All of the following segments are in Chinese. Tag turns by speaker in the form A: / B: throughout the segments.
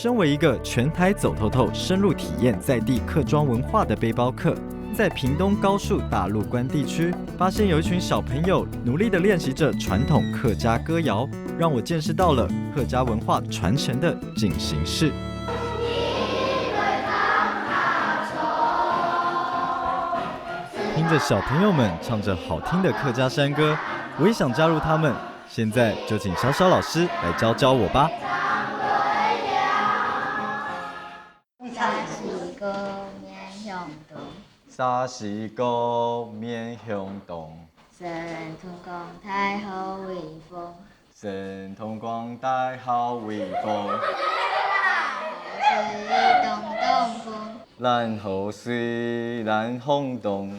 A: 身为一个全台走透透、深入体验在地客庄文化的背包客，在屏东高树大陆关地区，发现有一群小朋友努力地练习着传统客家歌谣，让我见识到了客家文化传承的进行式。听着小朋友们唱着好听的客家山歌，我也想加入他们。现在就请小小老师来教教我吧。沙是歌面向东，
B: 神通广大好威风，
A: 神通广大好威风，
B: 水东东风，
A: 咱好水咱轰动。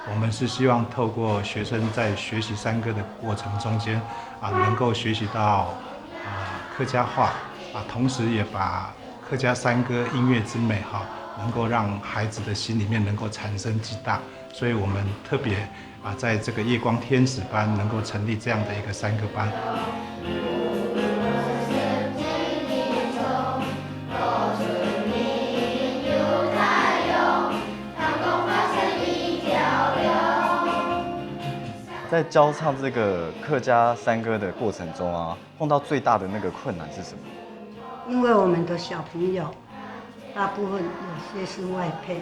C: 我们是希望透过学生在学习山歌的过程中间能够学习到客家话同时也把客家山歌音乐之美能够让孩子的心里面能够产生激荡，所以我们特别在这个夜光天使班能够成立这样的一个山歌班。
A: 在教唱这个客家山歌的过程中碰到最大的那个困难是什么？
D: 因为我们的小朋友大部分有些是外配，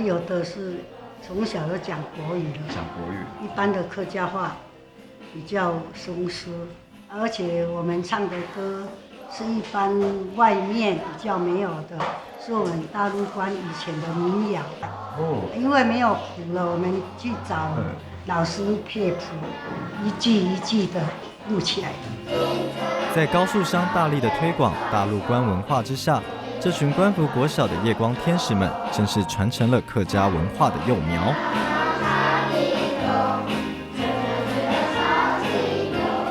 D: 有的是从小就讲国语了，
A: 讲国语，
D: 一般的客家话比较生疏，而且我们唱的歌是一般外面比较没有的，是我们大陆关以前的民谣。因为没有谱了，我们去找老师配谱，一句一句的录起来。
A: 在高树乡大力的推广大陆关文化之下，这群关福国小的夜光天使们，正是传承了客家文化的幼苗。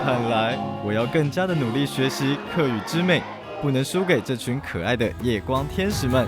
A: 看来我要更加的努力学习客语之美，不能输给这群可爱的夜光天使们。